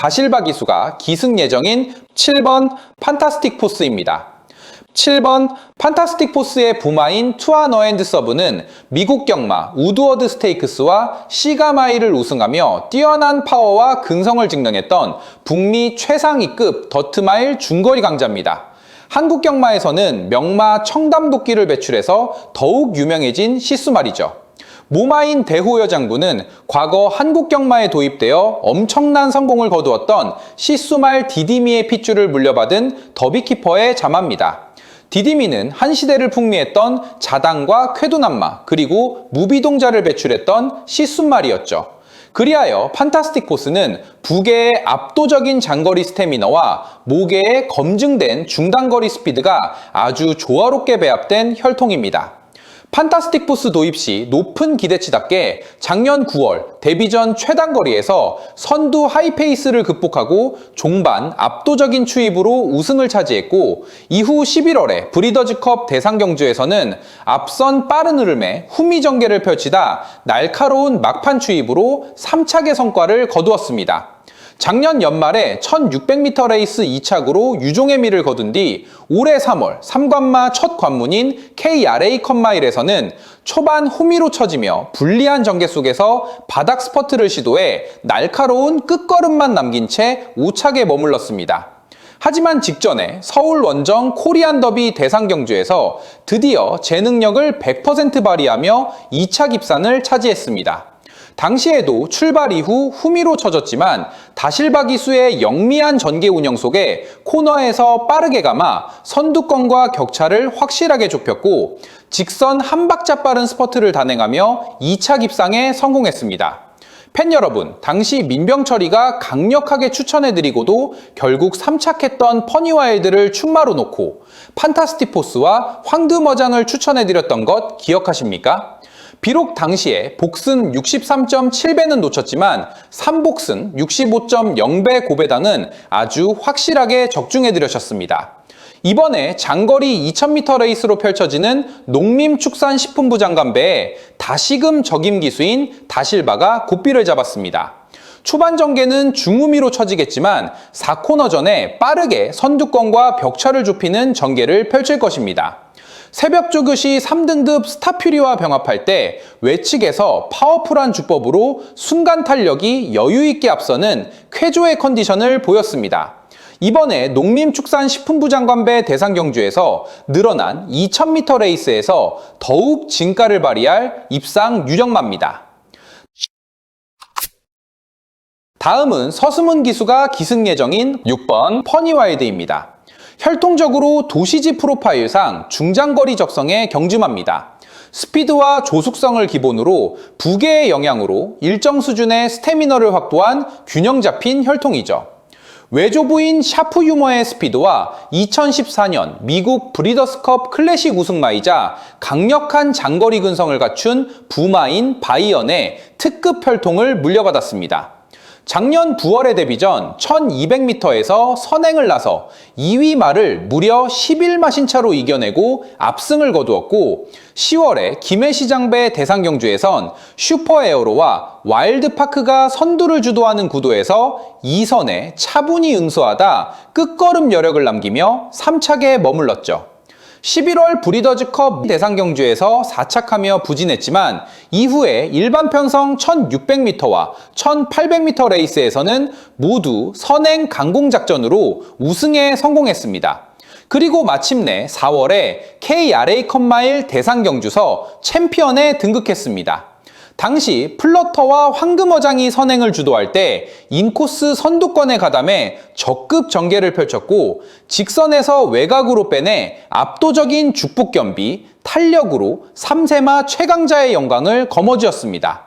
다실바 기수가 기승 예정인 7번 판타스틱 포스입니다. 7번 판타스틱 포스의 부마인 투아너앤드 서브는 미국 경마 우드워드 스테이크스와 시가마일을 우승하며 뛰어난 파워와 근성을 증명했던 북미 최상위급 더트마일 중거리 강자입니다. 한국 경마에서는 명마 청담도끼를 배출해서 더욱 유명해진 시수말이죠. 모마인 대호여 장군은 과거 한국 경마에 도입되어 엄청난 성공을 거두었던 시수말 디디미의 핏줄을 물려받은 더비키퍼의 자마입니다. 디디미는 한 시대를 풍미했던 자당과 쾌도남마 그리고 무비동자를 배출했던 시순말이었죠. 그리하여 판타스틱 포스는 부계의 압도적인 장거리 스태미너와 모계의 검증된 중단거리 스피드가 아주 조화롭게 배합된 혈통입니다. 판타스틱 포스 도입 시 높은 기대치답게 작년 9월 데뷔전 최단거리에서 선두 하이페이스를 극복하고 종반 압도적인 추입으로 우승을 차지했고, 이후 11월에 브리더즈컵 대상경주에서는 앞선 빠른 흐름에 후미전개를 펼치다 날카로운 막판 추입으로 3착의 성과를 거두었습니다. 작년 연말에 1600m 레이스 2착으로 유종의 미를 거둔 뒤 올해 3월 3관마 첫 관문인 KRA 컵마일에서는 초반 호미로 처지며 불리한 전개 속에서 바닥 스퍼트를 시도해 날카로운 끝걸음만 남긴 채 5착에 머물렀습니다. 하지만 직전에 서울 원정 코리안 더비 대상경주에서 드디어 제 능력을 100% 발휘하며 2차 입산을 차지했습니다. 당시에도 출발 이후 후미로 쳐졌지만 다실바 기수의 영미한 전개 운영 속에 코너에서 빠르게 감아 선두권과 격차를 확실하게 좁혔고, 직선 한 박자 빠른 스퍼트를 단행하며 2차 입상에 성공했습니다. 팬 여러분, 당시 민병철이가 강력하게 추천해드리고도 결국 3착했던 퍼니와일드를 충마로 놓고 판타스틱 포스와 황드머장을 추천해드렸던 것 기억하십니까? 비록 당시에 복슨 63.7배는 놓쳤지만 3복슨 65.0배 고배당은 아주 확실하게 적중해드렸습니다. 이번에 장거리 2000m 레이스로 펼쳐지는 농림축산식품부 장관배에 다시금 적임 기수인 다실바가 고삐를 잡았습니다. 초반 전개는 중후미로 쳐지겠지만 4코너 전에 빠르게 선두권과 벽차를 좁히는 전개를 펼칠 것입니다. 새벽 조교 시 3등급 스타퓨리와 병합할 때 외측에서 파워풀한 주법으로 순간 탄력이 여유있게 앞서는 쾌조의 컨디션을 보였습니다. 이번에 농림축산식품부 장관배 대상경주에서 늘어난 2000m 레이스에서 더욱 진가를 발휘할 입상 유력마입니다. 다음은 서수문 기수가 기승 예정인 6번 퍼니와일드입니다. 혈통적으로 도시지 프로파일상 중장거리 적성의 경주마입니다. 스피드와 조숙성을 기본으로 부계의 영향으로 일정 수준의 스태미너를 확보한 균형 잡힌 혈통이죠. 외조부인 샤프 유머의 스피드와 2014년 미국 브리더스컵 클래식 우승마이자 강력한 장거리 근성을 갖춘 부마인 바이언의 특급 혈통을 물려받았습니다. 작년 9월에 데뷔전 1200m에서 선행을 나서 2위 말을 무려 11마신 차로 이겨내고 압승을 거두었고, 10월에 김해시장배 대상경주에선 슈퍼에어로와 와일드파크가 선두를 주도하는 구도에서 2선에 차분히 응수하다 끝걸음 여력을 남기며 3착에 머물렀죠. 11월 브리더즈컵 대상경주에서 4착하며 부진했지만 이후에 일반 편성 1600m와 1800m 레이스에서는 모두 선행 강공작전으로 우승에 성공했습니다. 그리고 마침내 4월에 KRA 컵마일 대상경주서 챔피언에 등극했습니다. 당시 플러터와 황금어장이 선행을 주도할 때 인코스 선두권에 가담해 적급 전개를 펼쳤고, 직선에서 외곽으로 빼내 압도적인 죽북견비, 탄력으로 3세마 최강자의 영광을 거머쥐었습니다.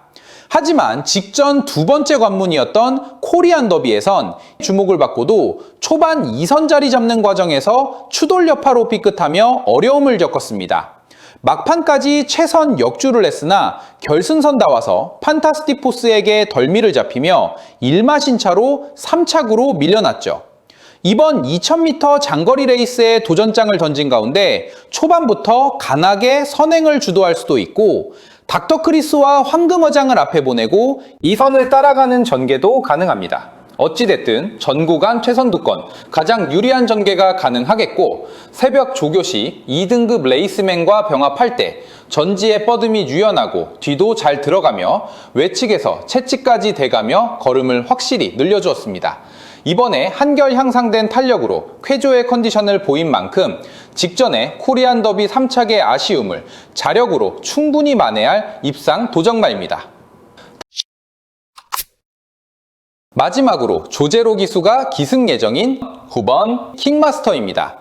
하지만 직전 두 번째 관문이었던 코리안 더비에선 주목을 받고도 초반 2선 자리 잡는 과정에서 추돌 여파로 삐끗하며 어려움을 겪었습니다. 막판까지 최선 역주를 했으나 결승선 나와서 판타스틱 포스에게 덜미를 잡히며 1마신 차로 3착으로 밀려났죠. 이번 2000m 장거리 레이스에 도전장을 던진 가운데 초반부터 강하게 선행을 주도할 수도 있고, 닥터 크리스와 황금어장을 앞에 보내고 이 선을 따라가는 전개도 가능합니다. 어찌됐든 전구간 최선두권, 가장 유리한 전개가 가능하겠고 새벽 조교 시 2등급 레이스맨과 병합할 때 전지의 뻗음이 유연하고 뒤도 잘 들어가며 외측에서 채찍까지 돼가며 걸음을 확실히 늘려주었습니다. 이번에 한결 향상된 탄력으로 쾌조의 컨디션을 보인 만큼 직전에 코리안 더비 3착의 아쉬움을 자력으로 충분히 만회할 입상 도전마입니다. 마지막으로 조제로 기수가 기승 예정인 9번 킹마스터입니다.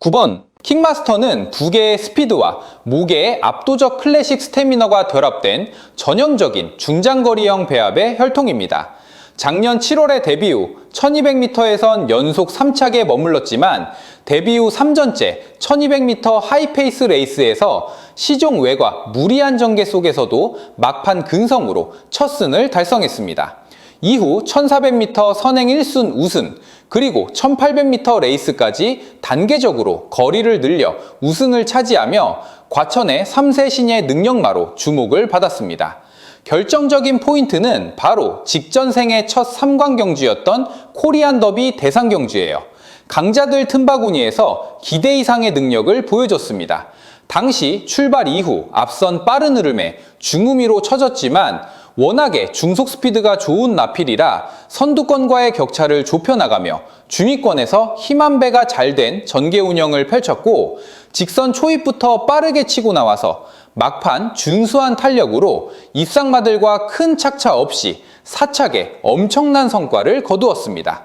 9번 킹마스터는 부계의 스피드와 모계의 압도적 클래식 스태미너가 결합된 전형적인 중장거리형 배합의 혈통입니다. 작년 7월에 데뷔 후 1200m에선 연속 3착에 머물렀지만 데뷔 후 3전째 1200m 하이페이스 레이스에서 시종 외과 무리한 전개 속에서도 막판 근성으로 첫 승을 달성했습니다. 이후 1400m 선행 1순 우승, 그리고 1800m 레이스까지 단계적으로 거리를 늘려 우승을 차지하며 과천의 3세 신예 능력마로 주목을 받았습니다. 결정적인 포인트는 바로 직전 생애 첫 3관 경주였던 코리안 더비 대상 경주예요. 강자들 틈바구니에서 기대 이상의 능력을 보여줬습니다. 당시 출발 이후 앞선 빠른 흐름에 중후미로 쳐졌지만 워낙에 중속 스피드가 좋은 나필이라 선두권과의 격차를 좁혀나가며 중위권에서 힘 한 배가 잘 된 전개 운영을 펼쳤고 직선 초입부터 빠르게 치고 나와서 막판 준수한 탄력으로 입상마들과 큰 착차 없이 4착에 엄청난 성과를 거두었습니다.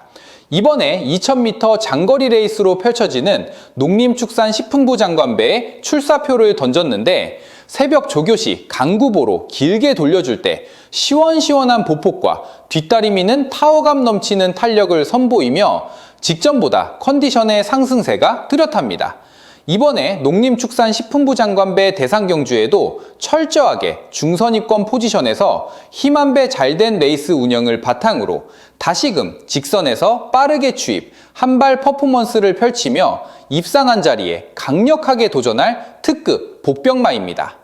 이번에 2000m 장거리 레이스로 펼쳐지는 농림축산식품부 장관배에 출사표를 던졌는데 새벽 조교 시 강구보로 길게 돌려줄 때 시원시원한 보폭과 뒷다리 미는 타워감 넘치는 탄력을 선보이며 직전보다 컨디션의 상승세가 뚜렷합니다. 이번에 농림축산식품부 장관배 대상 경주에도 철저하게 중선입권 포지션에서 힘 한 배 잘된 레이스 운영을 바탕으로 다시금 직선에서 빠르게 추입, 한발 퍼포먼스를 펼치며 입상한 자리에 강력하게 도전할 특급 복병마입니다.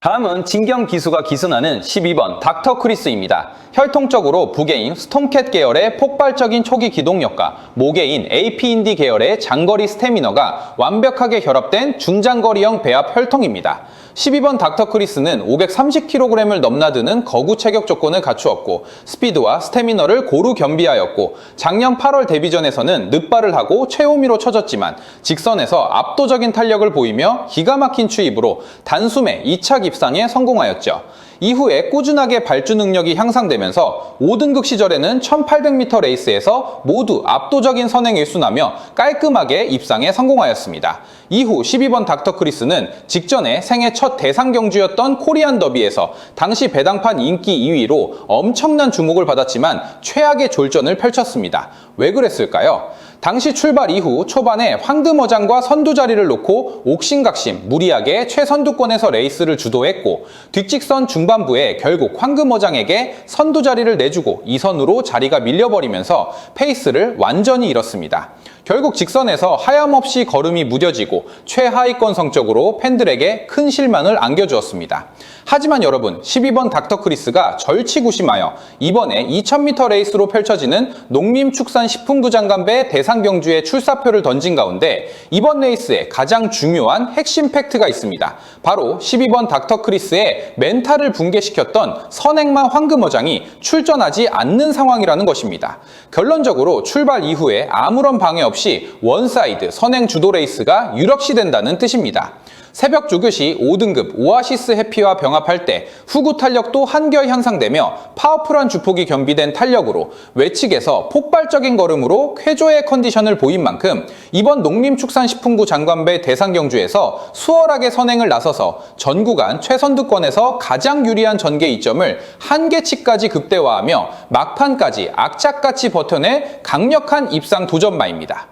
다음은 진경 기수가 기승하는 12번 닥터 크리스입니다. 혈통적으로 부계인 스톰캣 계열의 폭발적인 초기 기동력과 모계인 AP 인디 계열의 장거리 스태미너가 완벽하게 결합된 중장거리형 배합 혈통입니다. 12번 닥터 크리스는 530kg을 넘나드는 거구 체격 조건을 갖추었고 스피드와 스태미너를 고루 겸비하였고 작년 8월 데뷔전에서는 늦발을 하고 최호미로 쳐졌지만 직선에서 압도적인 탄력을 보이며 기가 막힌 추입으로 단숨에 2착 입상에 성공하였죠. 이후에 꾸준하게 발주 능력이 향상되면서 5등급 시절에는 1800m 레이스에서 모두 압도적인 선행 일순하며 깔끔하게 입상에 성공하였습니다. 이후 12번 닥터 크리스는 직전에 생애 첫 대상 경주였던 코리안 더비에서 당시 배당판 인기 2위로 엄청난 주목을 받았지만 최악의 졸전을 펼쳤습니다. 왜 그랬을까요? 당시 출발 이후 초반에 황금어장과 선두 자리를 놓고 옥신각신 무리하게 최선두권에서 레이스를 주도했고 뒷직선 중반부에 결국 황금어장에게 선두 자리를 내주고 2선으로 자리가 밀려버리면서 페이스를 완전히 잃었습니다. 결국 직선에서 하염없이 걸음이 무뎌지고 최하위권 성적으로 팬들에게 큰 실망을 안겨주었습니다. 하지만 여러분, 12번 닥터 크리스가 절치구심하여 이번에 2000m 레이스로 펼쳐지는 농림축산식품부 장관배 대상 경주에 출사표를 던진 가운데 이번 레이스에 가장 중요한 핵심 팩트가 있습니다. 바로 12번 닥터 크리스의 멘탈을 붕괴시켰던 선행마 황금어장이 출전하지 않는 상황이라는 것입니다. 결론적으로 출발 이후에 아무런 방해 없이 원사이드 선행 주도 레이스가 유력시된다는 뜻입니다. 새벽 조교 시 5등급 오아시스 해피와 병합할 때 후구 탄력도 한결 향상되며 파워풀한 주폭이 겸비된 탄력으로 외측에서 폭발적인 걸음으로 쾌조의 컨디션을 보인 만큼 이번 농림축산식품부 장관배 대상 경주에서 수월하게 선행을 나서서 전 구간 최선두권에서 가장 유리한 전개 이점을 한계치까지 극대화하며 막판까지 악착같이 버텨내 강력한 입상 도전마입니다.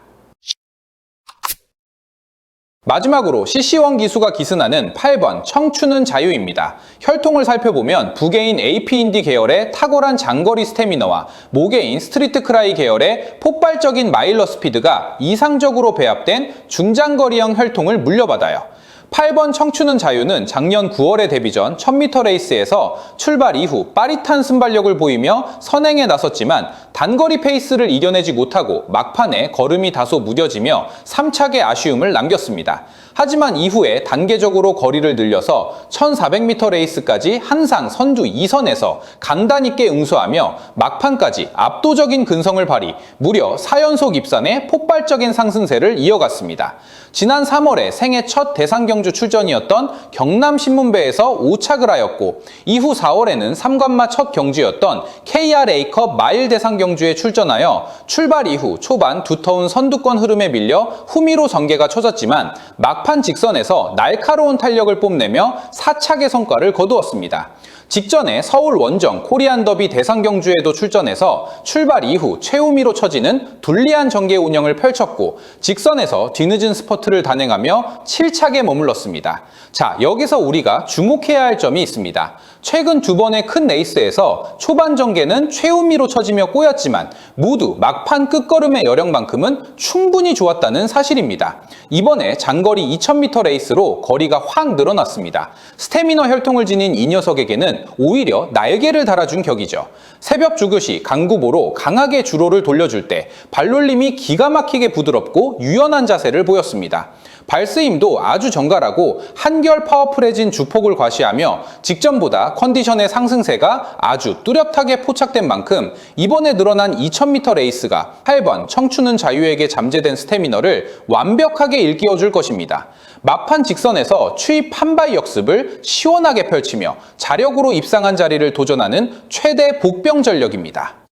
마지막으로 CC1 기수가 기승하는 8번 청춘은 자유입니다. 혈통을 살펴보면 부계인 AP 인디 계열의 탁월한 장거리 스태미너와 모계인 스트리트 크라이 계열의 폭발적인 마일러 스피드가 이상적으로 배합된 중장거리형 혈통을 물려받아요. 8번 청춘은 자유는 작년 9월의 데뷔전 1000m 레이스에서 출발 이후 빠릿한 순발력을 보이며 선행에 나섰지만 단거리 페이스를 이겨내지 못하고 막판에 걸음이 다소 무뎌지며 3착의 아쉬움을 남겼습니다. 하지만 이후에 단계적으로 거리를 늘려서 1400m 레이스까지 한상 선두 2선에서 강단 있게 응수하며 막판까지 압도적인 근성을 발휘, 무려 4연속 입산에 폭발적인 상승세를 이어갔습니다. 지난 3월에 생애 첫 대상경주 출전이었던 경남신문배에서 5착을 하였고 이후 4월에는 3관마 첫 경주였던 KRA컵 마일 대상경주에 출전하여 출발 이후 초반 두터운 선두권 흐름에 밀려 후미로 전개가 쳐졌지만 막판 직선에서 날카로운 탄력을 뽐내며 4착의 성과를 거두었습니다. 직전에 서울 원정 코리안 더비 대상경주에도 출전해서 출발 이후 최후미로 쳐지는 둘리한 전개 운영을 펼쳤고 직선에서 뒤늦은 스퍼트를 단행하며 7착에 머물렀습니다. 자, 여기서 우리가 주목해야 할 점이 있습니다. 최근 두 번의 큰 레이스에서 초반 전개는 최후미로 쳐지며 꼬였지만 모두 막판 끝걸음의 여력만큼은 충분히 좋았다는 사실입니다. 이번에 장거리 2000m 레이스로 거리가 확 늘어났습니다. 스태미너 혈통을 지닌 이 녀석에게는 오히려 날개를 달아준 격이죠. 새벽 주교시 강구보로 강하게 주로를 돌려줄 때 발놀림이 기가 막히게 부드럽고 유연한 자세를 보였습니다. 발스힘도 아주 정갈하고 한결 파워풀해진 주폭을 과시하며 직전보다 컨디션의 상승세가 아주 뚜렷하게 포착된 만큼 이번에 늘어난 2000m 레이스가 8번 청춘은 자유에게 잠재된 스태미너를 완벽하게 일깨워줄 것입니다. 막판 직선에서 추입 한발 역습을 시원하게 펼치며 자력으로 입상한 자리를 도전하는 최대 복병 전력입니다.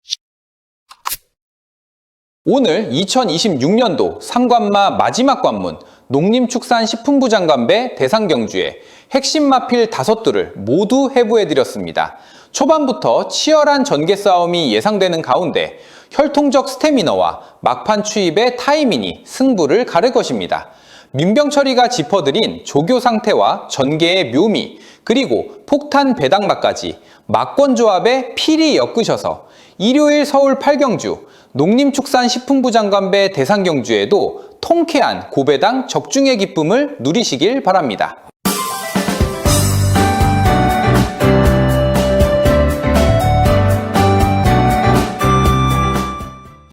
오늘 2026년도 상관마 마지막 관문 농림축산식품부 장관배 대상경주에 핵심 마필 5두를 모두 해부해드렸습니다. 초반부터 치열한 전개 싸움이 예상되는 가운데 혈통적 스태미너와 막판 추입의 타이밍이 승부를 가를 것입니다. 민병철이가 짚어드린 조교 상태와 전개의 묘미, 그리고 폭탄 배당마까지 막권 조합에 필히 엮으셔서 일요일 서울 8경주 농림축산식품부 장관배 대상경주에도 통쾌한 고배당 적중의 기쁨을 누리시길 바랍니다.